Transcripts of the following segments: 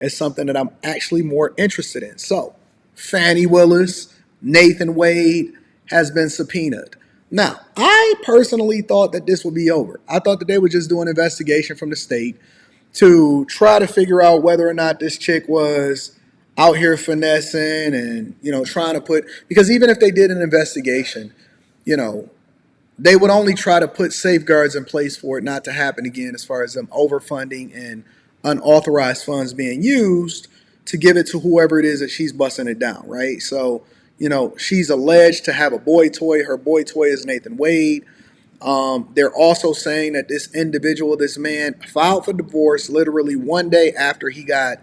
is something that I'm actually more interested in. So, Fani Willis, Nathan Wade has been subpoenaed. Now, I personally thought that this would be over. I thought that they would just do an investigation from the state to try to figure out whether or not this chick was out here finessing and, trying to put, because even if they did an investigation, you know, they would only try to put safeguards in place for it not to happen again, as far as them overfunding and unauthorized funds being used to give it to whoever it is that she's busting it down, right? So, she's alleged to have a boy toy. Her boy toy is Nathan Wade. They're also saying that this individual, this man, filed for divorce literally one day after he got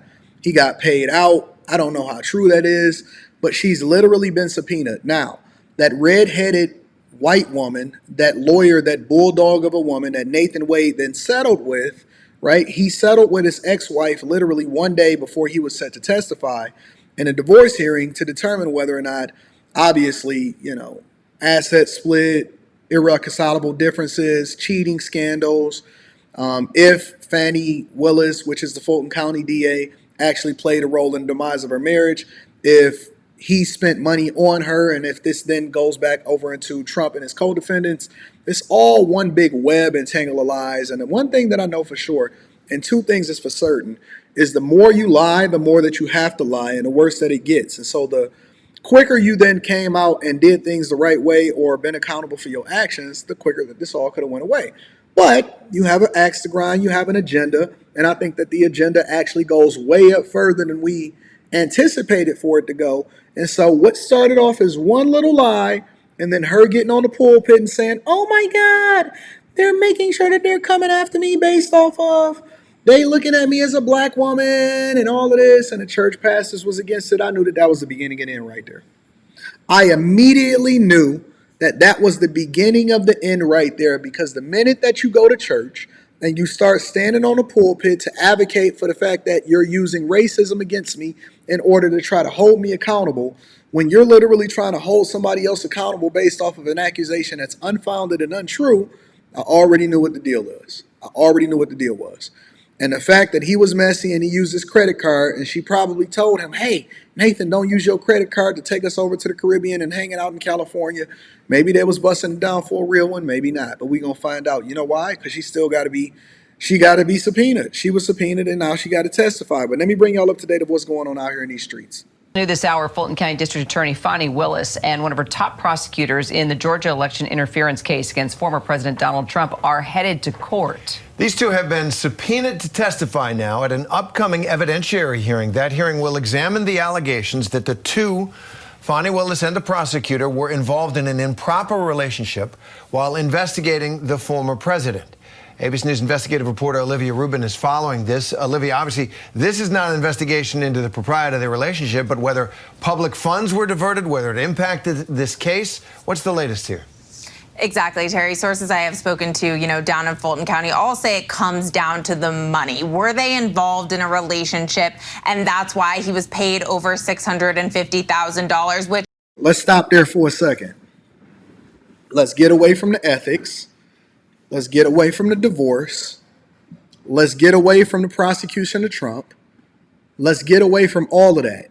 paid out. I don't know how true that is, but she's literally been subpoenaed. Now, that red-headed white woman, that lawyer, that bulldog of a woman that Nathan Wade then settled with, right? He settled with his ex-wife literally one day before he was set to testify in a divorce hearing to determine whether or not, obviously, asset split, irreconcilable differences, cheating scandals, if Fani Willis, which is the Fulton County DA, actually played a role in the demise of her marriage, if he spent money on her, and if this then goes back over into Trump and his co-defendants. It's all one big web and tangle of lies. And the one thing that I know for sure, and two things is for certain, is the more you lie, the more that you have to lie, and the worse that it gets. And so the quicker you then came out and did things the right way or been accountable for your actions, the quicker that this all could have went away. But you have an axe to grind, you have an agenda, and I think that the agenda actually goes way up further than we anticipated for it to go. And so what started off as one little lie, and then her getting on the pulpit and saying, oh my God, they're making sure that they're coming after me based off of they looking at me as a black woman and all of this, and the church pastors was against it. I knew that that was the beginning and end right there. I immediately knew that that was the beginning of the end right there, because the minute that you go to church and you start standing on a pulpit to advocate for the fact that you're using racism against me in order to try to hold me accountable, when you're literally trying to hold somebody else accountable based off of an accusation that's unfounded and untrue, I already knew what the deal was. I already knew what the deal was. And the fact that he was messy and he used his credit card, and she probably told him, hey, Nathan, don't use your credit card to take us over to the Caribbean and hanging out in California. Maybe they was busting it down for a real one, maybe not. But we're going to find out. You know why? Because she got to be subpoenaed. She was subpoenaed, and now she got to testify. But let me bring y'all up to date of what's going on out here in these streets. New this hour, Fulton County District Attorney Fani Willis and one of her top prosecutors in the Georgia election interference case against former President Donald Trump are headed to court. These two have been subpoenaed to testify now at an upcoming evidentiary hearing. That hearing will examine the allegations that the two, Fani Willis and the prosecutor, were involved in an improper relationship while investigating the former president. ABC News investigative reporter Olivia Rubin is following this. Olivia, obviously, this is not an investigation into the propriety of their relationship, but whether public funds were diverted, whether it impacted this case. What's the latest here? Exactly, Terry. Sources I have spoken to, down in Fulton County, all say it comes down to the money. Were they involved in a relationship? And that's why he was paid over $650,000, which... Let's stop there for a second. Let's get away from the ethics. Let's get away from the divorce. Let's get away from the prosecution of Trump. Let's get away from all of that.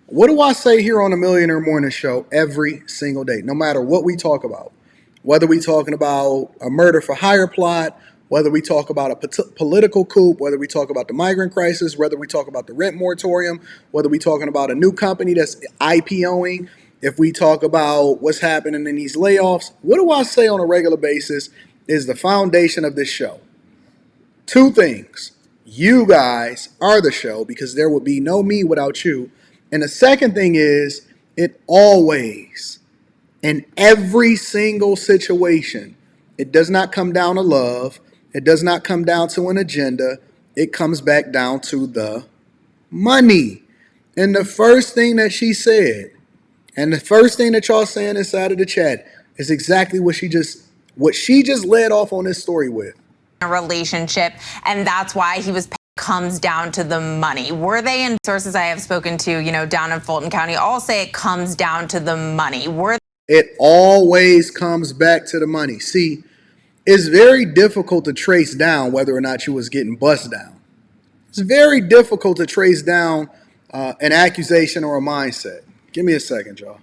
What do I say here on the Millionaire Morning Show every single day, no matter what we talk about? Whether we talking about a murder for hire plot, whether we talk about a political coup, whether we talk about the migrant crisis, whether we talk about the rent moratorium, whether we talking about a new company that's IPOing, if we talk about what's happening in these layoffs, what do I say on a regular basis is the foundation of this show? Two things. You guys are the show, because there would be no me without you. And the second thing is, it always, in every single situation, it does not come down to love. It does not come down to an agenda. It comes back down to the money. And the first thing that she said, and the first thing that y'all saying inside of the chat, is exactly what she just led off on this story with. A relationship, and that's why he was paid. Comes down to the money. Were they in... Sources I have spoken to, down in Fulton County, all say it comes down to the money. It always comes back to the money. See, it's very difficult to trace down whether or not you was getting bust down. It's very difficult to trace down an accusation or a mindset. Give me a second, y'all.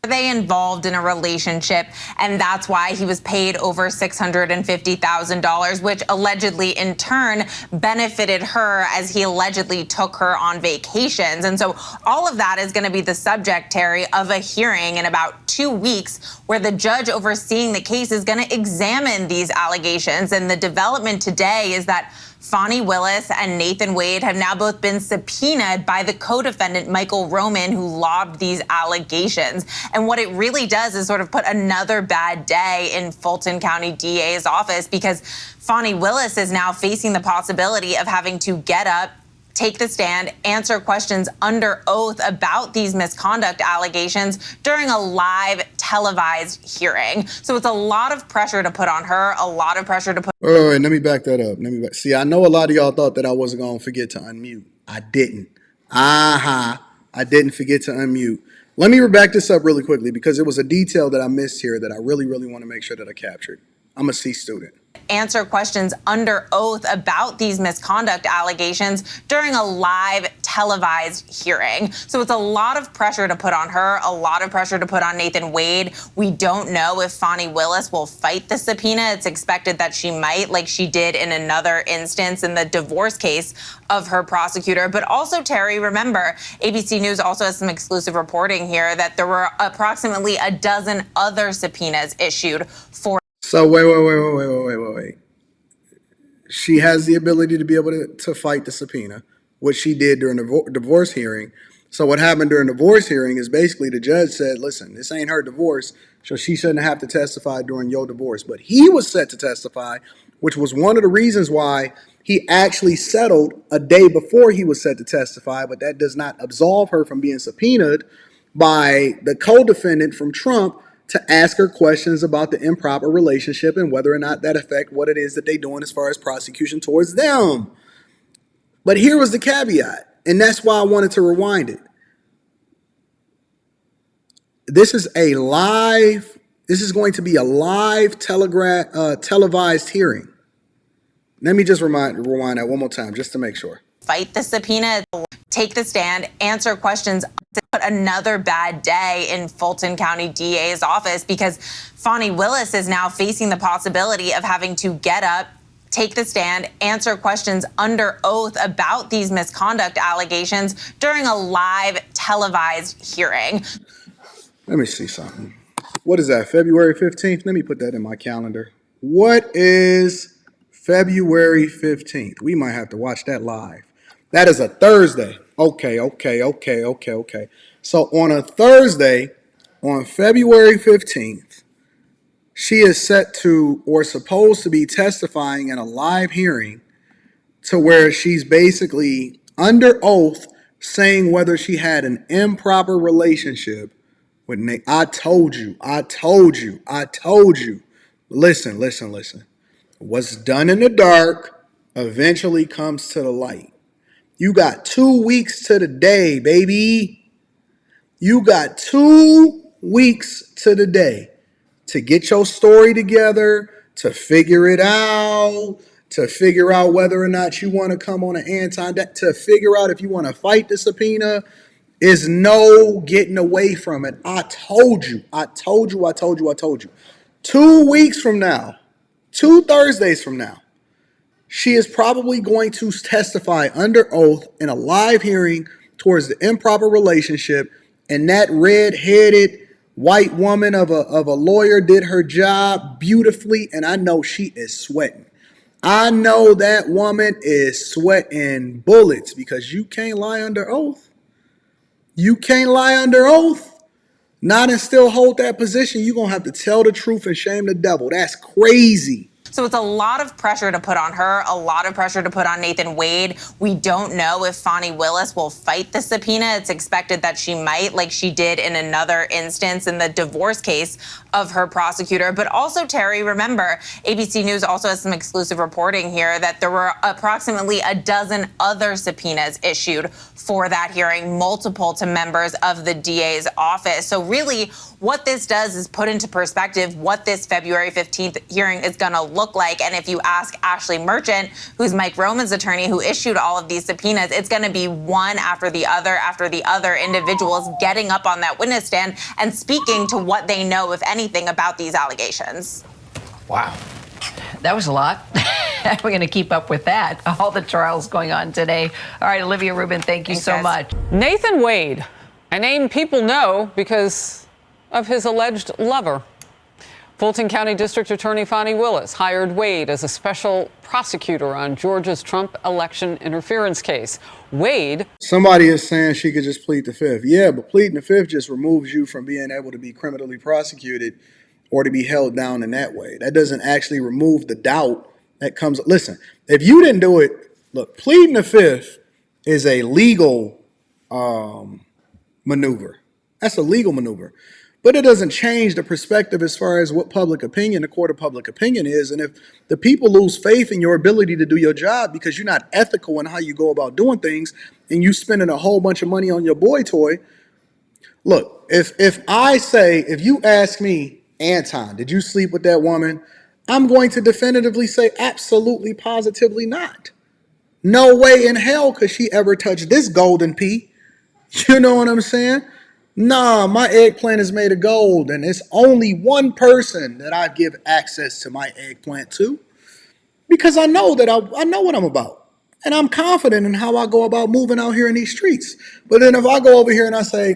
Are they involved in a relationship? And that's why he was paid over $650,000, which allegedly in turn benefited her as he allegedly took her on vacations. And so all of that is going to be the subject, Terry, of a hearing in about 2 weeks where the judge overseeing the case is going to examine these allegations. And the development today is that Fani Willis and Nathan Wade have now both been subpoenaed by the co-defendant, Michael Roman, who lobbed these allegations. And what it really does is sort of put another bad day in Fulton County DA's office, because Fani Willis is now facing the possibility of having to get up, take the stand, answer questions under oath about these misconduct allegations during a live televised hearing. So it's a lot of pressure to put on her, a lot of pressure to put. Wait, let me back that up. See, I know a lot of y'all thought that I wasn't going to forget to unmute. I didn't. I didn't forget to unmute. Let me back this up really quickly because it was a detail that I missed here that I really, really want to make sure that I captured. I'm a C student. Answer questions under oath about these misconduct allegations during a live televised hearing. So it's a lot of pressure to put on her, a lot of pressure to put on Nathan Wade. We don't know if Fani Willis will fight the subpoena. It's expected that she might, like she did in another instance in the divorce case of her prosecutor. But also, Terry, remember, ABC News also has some exclusive reporting here that there were approximately a dozen other subpoenas issued for. So wait. She has the ability to be able to fight the subpoena, which she did during the divorce hearing. So what happened during the divorce hearing is basically the judge said, listen, this ain't her divorce, so she shouldn't have to testify during your divorce. But he was set to testify, which was one of the reasons why he actually settled a day before he was set to testify, but that does not absolve her from being subpoenaed by the co-defendant from Trump to ask her questions about the improper relationship and whether or not that affect what it is that they're doing as far as prosecution towards them. But here was the caveat, and that's why I wanted to rewind it. This is going to be a live televised hearing. Let me just rewind that one more time just to make sure. Fight the subpoena, take the stand, answer questions. Put another bad day in Fulton County DA's office, because Fani Willis is now facing the possibility of having to get up, take the stand, answer questions under oath about these misconduct allegations during a live televised hearing. Let me see something. What is that, February 15th? Let me put that in my calendar. What is February 15th? We might have to watch that live. That is a Thursday. Okay. So on a Thursday, on February 15th, she is set to or supposed to be testifying in a live hearing to where she's basically under oath saying whether she had an improper relationship with Nick. I told you. Listen. What's done in the dark eventually comes to the light. You got 2 weeks to the day, baby. You got 2 weeks to the day to get your story together, to figure it out, to figure out whether or not you want to come on an to figure out if you want to fight the subpoena. Is no getting away from it. I told you. 2 weeks from now, 2 Thursdays from now, she is probably going to testify under oath in a live hearing towards the improper relationship, and that red-headed white woman of a lawyer did her job beautifully, and I know she is sweating. I know that woman is sweating bullets because you can't lie under oath. You can't lie under oath. Not and still hold that position. You're going to have to tell the truth and shame the devil. That's crazy. So it's a lot of pressure to put on her, a lot of pressure to put on Nathan Wade. We don't know if Fani Willis will fight the subpoena. It's expected that she might, like she did in another instance in the divorce case of her prosecutor. But also, Terry, remember, ABC News also has some exclusive reporting here that there were approximately a dozen other subpoenas issued for that hearing, multiple to members of the DA's office. So really, what this does is put into perspective what this February 15th hearing is going to look like. And if you ask Ashley Merchant, who's Mike Roman's attorney, who issued all of these subpoenas, it's going to be one after the other individuals getting up on that witness stand and speaking to what they know, if anything, about these allegations. Wow. That was a lot. We're going to keep up with that. All the trials going on today. All right, Olivia Rubin, thank you so much. Nathan Wade, a name people know because of his alleged lover. Fulton County District Attorney Fani Willis hired Wade as a special prosecutor on Georgia's Trump election interference case. Wade. Somebody is saying she could just plead the fifth. Yeah, but pleading the fifth just removes you from being able to be criminally prosecuted or to be held down in that way. That doesn't actually remove the doubt that comes. Listen, if you didn't do it, look, pleading the fifth is a legal maneuver. That's a legal maneuver. But it doesn't change the perspective as far as what public opinion, the court of public opinion is. And if the people lose faith in your ability to do your job because you're not ethical in how you go about doing things and you spending a whole bunch of money on your boy toy. Look, if you ask me, Anton, did you sleep with that woman? I'm going to definitively say absolutely, positively not. No way in hell could she ever touch this golden pea. You know what I'm saying? Nah, my eggplant is made of gold, and it's only one person that I give access to my eggplant to because I know that I know what I'm about, and I'm confident in how I go about moving out here in these streets. But then if I go over here and I say,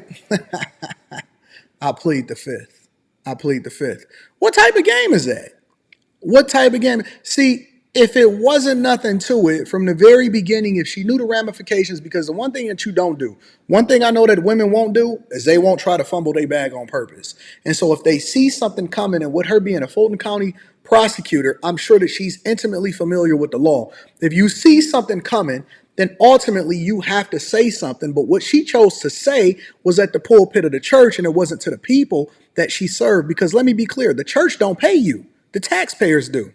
I plead the fifth, I plead the fifth. What type of game is that? What type of game? See, if it wasn't nothing to it from the very beginning, if she knew the ramifications, because the one thing that you don't do, one thing I know that women won't do is they won't try to fumble their bag on purpose. And so if they see something coming, and with her being a Fulton County prosecutor, I'm sure that she's intimately familiar with the law. If you see something coming, then ultimately you have to say something. But what she chose to say was at the pulpit of the church, and it wasn't to the people that she served. Because let me be clear, the church don't pay you. The taxpayers do.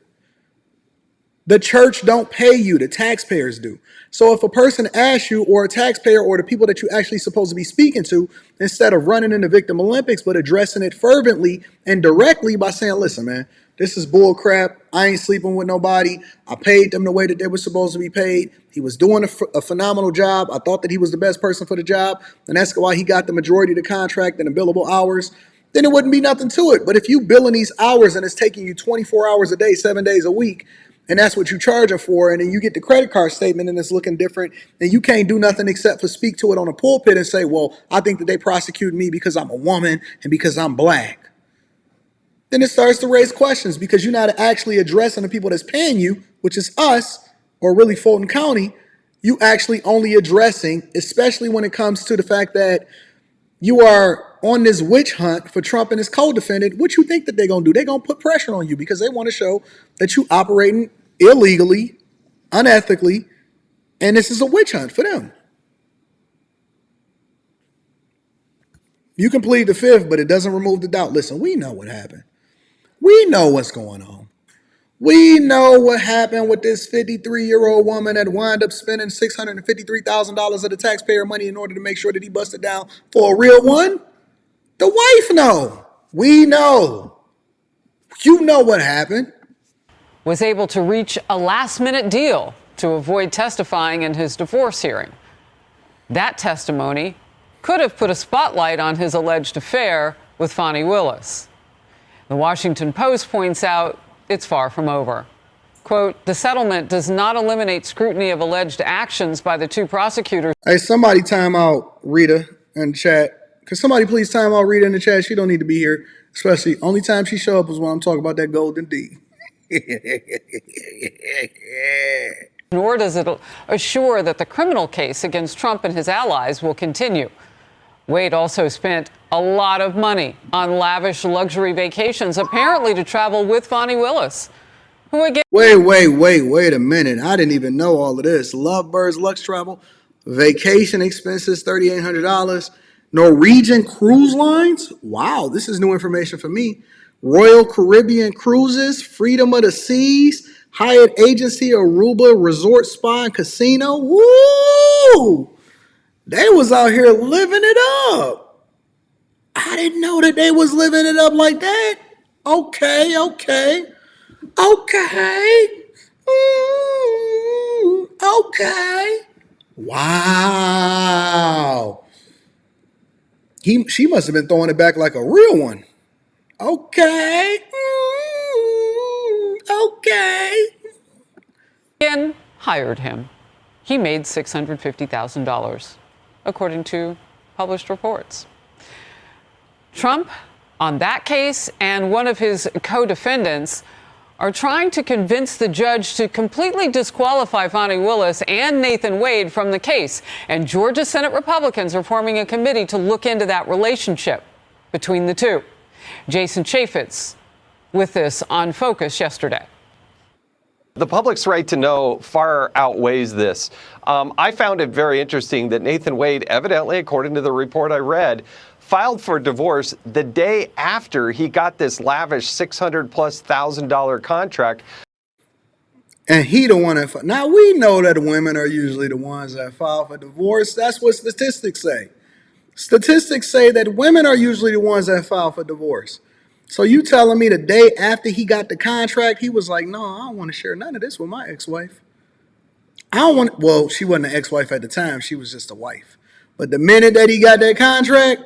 The church don't pay you, the taxpayers do. So if a person asks you, or a taxpayer, or the people that you're actually supposed to be speaking to, instead of running in the Victim Olympics, but addressing it fervently and directly by saying, listen, man, this is bull crap. I ain't sleeping with nobody. I paid them the way that they were supposed to be paid. He was doing a phenomenal job. I thought that he was the best person for the job, and that's why he got the majority of the contract and the billable hours. Then it wouldn't be nothing to it. But if you billing these hours and it's taking you 24 hours a day, 7 days a week, and that's what you charge her for, and then you get the credit card statement and it's looking different, and you can't do nothing except for speak to it on a pulpit and say, well, I think that they prosecuted me because I'm a woman and because I'm black. Then it starts to raise questions because you're not actually addressing the people that's paying you, which is us, or really Fulton County. You actually only addressing, especially when it comes to the fact that you are on this witch hunt for Trump and his co-defendant. What you think that they're going to do? They're going to put pressure on you because they want to show that you operating illegally, unethically, and this is a witch hunt for them. You can plead the fifth, but it doesn't remove the doubt. Listen, we know what happened. We know what's going on. We know what happened with this 53-year-old woman that wound up spending $653,000 of the taxpayer money in order to make sure that he busted down for a real one. The wife know. We know. You know what happened. Was able to reach a last-minute deal to avoid testifying in his divorce hearing. That testimony could have put a spotlight on his alleged affair with Fani Willis. The Washington Post points out it's far from over. Quote, the settlement does not eliminate scrutiny of alleged actions by the two prosecutors. Hey, somebody time out Rita in the chat. Could somebody please time out Rita in the chat? She don't need to be here. Especially, only time she show up is when I'm talking about that golden D. Nor does it assure that the criminal case against Trump and his allies will continue. Wade also spent a lot of money on lavish luxury vacations, apparently to travel with Fani Willis, who again... Wait a minute. I didn't even know all of this. Lovebirds, Lux Travel, vacation expenses, $3,800. Norwegian Cruise Lines? Wow, this is new information for me. Royal Caribbean Cruises, Freedom of the Seas, Hyatt Agency Aruba Resort Spa and Casino. Woo! They was out here living it up. I didn't know that they was living it up like that. Okay. Okay. Wow. She must have been throwing it back like a real one. Okay. Okay. Again, hired him. He made $650,000, according to published reports. Trump, on that case, and one of his co-defendants are trying to convince the judge to completely disqualify Fani Willis and Nathan Wade from the case. And Georgia Senate Republicans are forming a committee to look into that relationship between the two. Jason Chaffetz with this on Focus yesterday. The public's right to know far outweighs this. I found it very interesting that Nathan Wade, evidently, according to the report I read, filed for divorce the day after he got this lavish $600,000+ contract. And he the one that now we know that women are usually the ones that file for divorce. That's what statistics say. Statistics say that women are usually the ones that file for divorce. So you telling me the day after he got the contract, he was like, no, I don't want to share none of this with my ex-wife. I don't want, well, she wasn't an ex-wife at the time. She was just a wife. But the minute that he got that contract,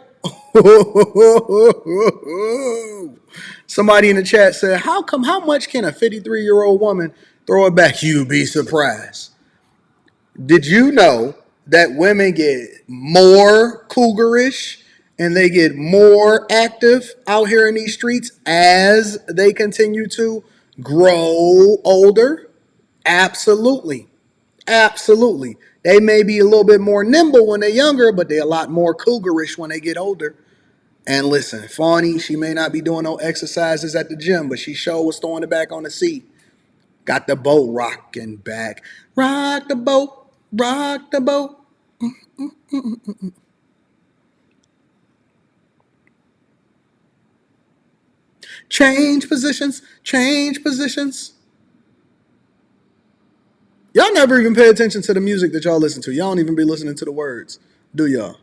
somebody in the chat said, how much can a 53-year-old woman throw it back? You'd be surprised. Did you know that women get more cougarish and they get more active out here in these streets as they continue to grow older? Absolutely. Absolutely. They may be a little bit more nimble when they're younger, but they're a lot more cougarish when they get older. And listen, Fani, she may not be doing no exercises at the gym, but she sure was throwing it back on the seat. Got the boat rocking back. Rock the boat, rock the boat. Change positions, change positions. Y'all never even pay attention to the music that y'all listen to. Y'all don't even be listening to the words, do y'all?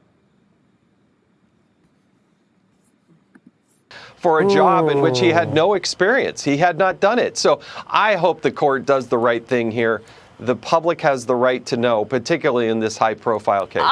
For a job in which he had no experience. He had not done it. So I hope the court does the right thing here. The public has the right to know, particularly in this high-profile case.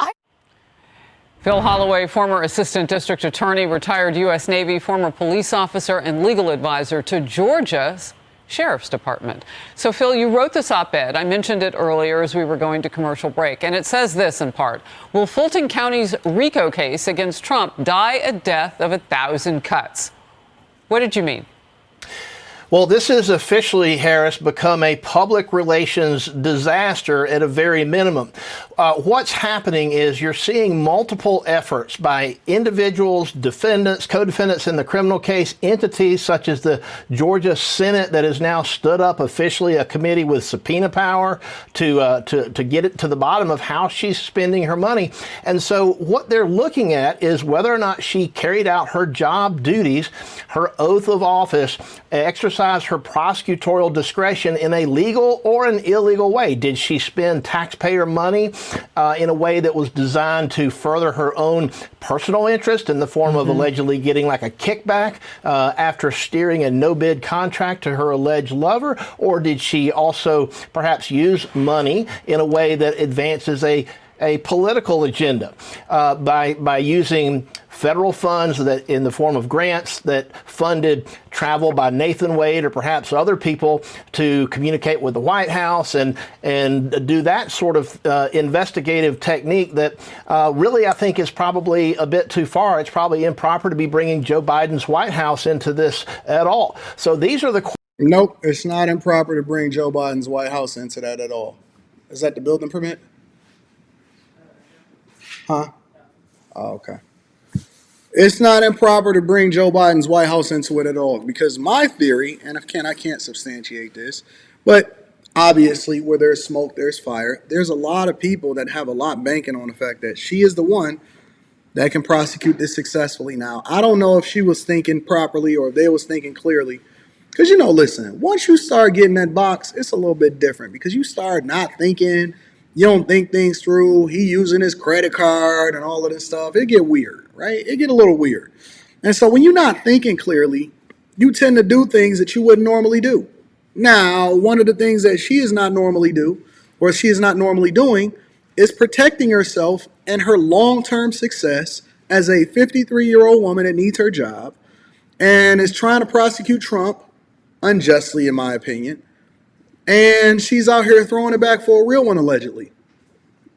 Phil Holloway, former assistant district attorney, retired U.S. Navy, former police officer and legal advisor to Georgia's Sheriff's Department. So, Phil, you wrote this op-ed. I mentioned it earlier as we were going to commercial break. And it says this in part: will Fulton County's RICO case against Trump die a death of 1,000 cuts? What did you mean? Well, this has officially, Harris, become a public relations disaster at a very minimum. What's happening is you're seeing multiple efforts by individuals, defendants, co-defendants in the criminal case, entities such as the Georgia Senate that has now stood up officially a committee with subpoena power to get it to the bottom of how she's spending her money. And so what they're looking at is whether or not she carried out her job duties, her oath of office, exercised her prosecutorial discretion in a legal or an illegal way. Did she spend taxpayer money in a way that was designed to further her own personal interest in the form of allegedly getting like a kickback after steering a no-bid contract to her alleged lover? Or did she also perhaps use money in a way that advances a political agenda by using federal funds that in the form of grants that funded travel by Nathan Wade or perhaps other people to communicate with the White House and do that sort of investigative technique that really I think is probably a bit too far. It's probably improper to be bringing Joe Biden's White House into this at all. So these are the... Nope, it's not improper to bring Joe Biden's White House into that at all. Is that the building permit? Huh? Oh, okay. It's not improper to bring Joe Biden's White House into it at all, because my theory, and I can't substantiate this, but obviously where there's smoke, there's fire. There's a lot of people that have a lot banking on the fact that she is the one that can prosecute this successfully. Now, I don't know if she was thinking properly or if they was thinking clearly. Because, listen, once you start getting that box, it's a little bit different because you start not thinking, you don't think things through. He using his credit card and all of this stuff. It get weird, right? It get a little weird. And so when you're not thinking clearly, you tend to do things that you wouldn't normally do. Now, one of the things that she is not normally doing is protecting herself and her long-term success as a 53-year-old woman that needs her job and is trying to prosecute Trump unjustly, in my opinion. And she's out here throwing it back for a real one, allegedly.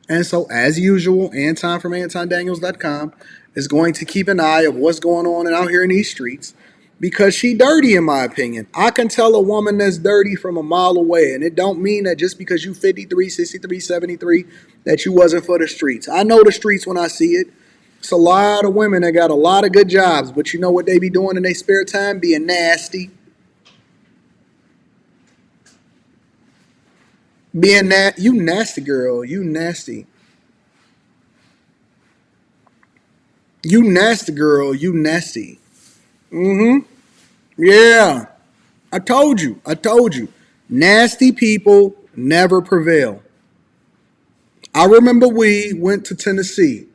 And so, as usual, Anton from AntonDaniels.com is going to keep an eye of what's going on out here in these streets because she dirty, in my opinion. I can tell a woman that's dirty from a mile away, and it don't mean that just because you 53, 63, 73 that you wasn't for the streets. I know the streets when I see it. It's a lot of women that got a lot of good jobs, but you know what they be doing in their spare time? Being nasty. You nasty girl, you nasty. You nasty girl, you nasty. Yeah. I told you. Nasty people never prevail. I remember we went to Tennessee.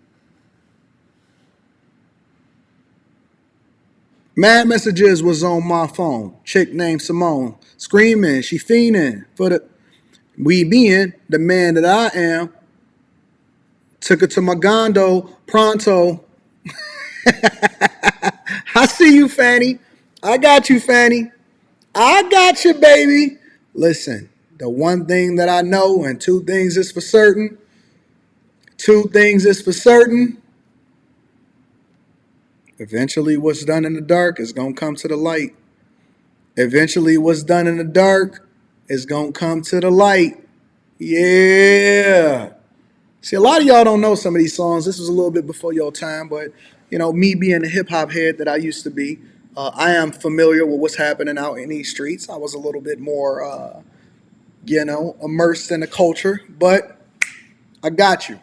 Mad Messages was on my phone. Chick named Simone. Screaming, she fiending for the... We being the man that I am. Took her to my gondo pronto. I see you, Fani. I got you, Fani. I got you, baby. Listen, the one thing that I know and two things is for certain. Eventually, what's done in the dark is going to come to the light. Eventually, what's done in the dark is going to come to the light. Yeah. See, a lot of y'all don't know some of these songs. This was a little bit before your time, but, me being a hip-hop head that I used to be, I am familiar with what's happening out in these streets. I was a little bit more, immersed in the culture, but I got you.